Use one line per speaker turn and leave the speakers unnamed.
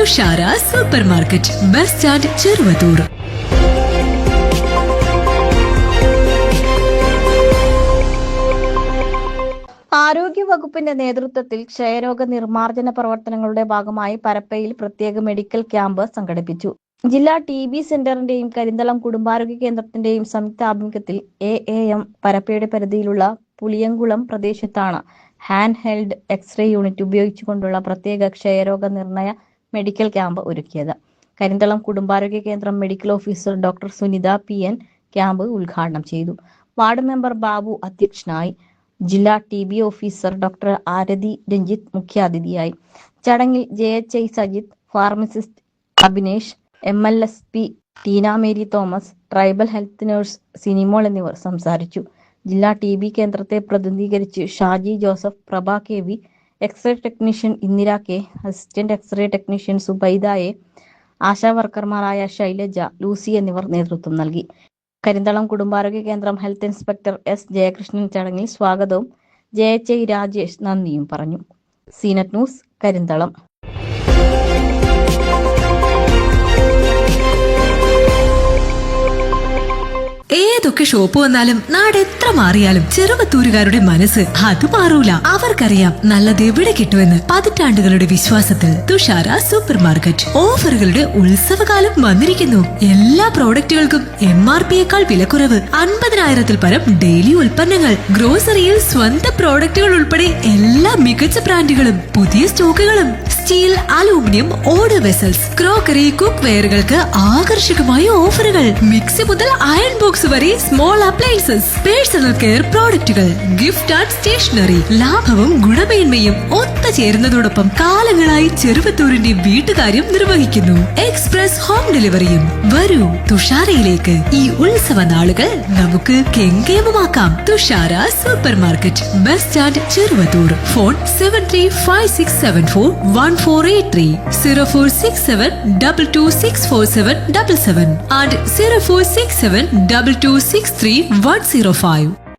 Thushara super market, bus stand, Cheruvathur.
ആരോഗ്യവകുപ്പിന്റെ നേതൃത്വത്തിൽ ക്ഷയരോഗ നിർമ്മാർജ്ജന പ്രവർത്തനങ്ങളുടെ ഭാഗമായി പരപ്പയിൽ പ്രത്യേക മെഡിക്കൽ ക്യാമ്പ് സംഘടിപ്പിച്ചു. ജില്ലാ TB സെന്ററിന്റെയും കരിന്തളം കുടുംബാരോഗ്യ കേന്ദ്രത്തിന്റെയും സംയുക്ത ആഭിമുഖ്യത്തിൽ AAM പരപ്പയുടെ പരിധിയിലുള്ള പുളിയംകുളം പ്രദേശത്താണ് ഹാൻഡ് ഹെൽഡ് എക്സ്റേ യൂണിറ്റ് ഉപയോഗിച്ചുകൊണ്ടുള്ള പ്രത്യേക ക്ഷയരോഗ നിർണയ മെഡിക്കൽ ക്യാമ്പ് ഒരുക്കിയത്. കരിന്തളം കുടുംബാരോഗ്യ കേന്ദ്രം medical officer doctor Sunitha PN camp ഉദ്ഘാടനം ചെയ്തു. വാർഡ് മെമ്പർ ബാബു അധ്യക്ഷനായി. ജില്ലാ TB officer doctor Arathi Ranjith മുഖ്യാതിഥിയായി. ചടങ്ങിൽ JHI Sajith, pharmacist Abhinesh, MLSP Teena Mary Thomas, tribal health nurse Sinimol എന്നിവർ സംസാരിച്ചു. ജില്ലാ TB കേന്ദ്രത്തെ പ്രതിനിധീകരിച്ച് Shaji Joseph, Prabha KV, X-ray technician Indira K, assistant X-ray technician Subaida A, ASHA വർക്കർമാരായ Shailaja, Lucy എന്നിവർ നേതൃത്വം നൽകി. കരിന്തളം കുടുംബാരോഗ്യ കേന്ദ്രം ഹെൽത്ത് ഇൻസ്പെക്ടർ S ജയകൃഷ്ണൻ ചടങ്ങിൽ സ്വാഗതവും JHI രാജേഷ് നന്ദിയും പറഞ്ഞു. സീനറ്റ് ന്യൂസ്, കരിന്തളം.
ഏതൊക്കെ ഷോപ്പ് വന്നാലും നാട് എത്ര മാറിയാലും ചെറുവത്തൂരുകാരുടെ മനസ്സ് അത് മാറൂല. അവർക്കറിയാം നല്ലത് എവിടെ കിട്ടുമെന്ന്. പതിറ്റാണ്ടുകളുടെ വിശ്വാസത്തിൽ തുഷാര സൂപ്പർ മാർക്കറ്റ്. ഓഫറുകളുടെ ഉത്സവകാലം വന്നിരിക്കുന്നു. എല്ലാ പ്രോഡക്റ്റുകൾക്കും MRPയേക്കാൾ വിലക്കുറവ്. 50,000-ൽ പരം ഡെയിലി ഉൽപ്പന്നങ്ങൾ, ഗ്രോസറിയിൽ സ്വന്തം പ്രോഡക്റ്റുകൾ ഉൾപ്പെടെ എല്ലാ മികച്ച ബ്രാൻഡുകളും പുതിയ സ്റ്റോക്കുകളും, steel, aluminium, order vessels, crockery, cook വെയറുകൾക്ക് ആകർഷകമായ ഓഫറുകൾ, മിക്സി മുതൽ അയൺ ബോക്സ് വരെ സ്മോൾ അപ്ലയൻസസ്, പേഴ്സണൽ കെയർ പ്രോഡക്റ്റുകൾ, ഗിഫ്റ്റ് ആൻഡ് സ്റ്റേഷനറി. ലാഭവും ഗുണമേന്മയും ഒത്തുചേരുന്നതോടൊപ്പം കാലങ്ങളായി ചെറുവത്തൂരിന്റെ വീട്ടുകാര്യം നിർവഹിക്കുന്നു. എക്സ്പ്രസ് ഹോം ഡെലിവറിയും. വരൂ തുഷാരയിലേക്ക്. ഈ ഉത്സവ നാളുകൾ നമുക്ക് കെങ്കേമമാക്കാം. Thushara super market, bus stand, Cheruvathur. Phone 7356741483, 046722647777 and 04672263 105.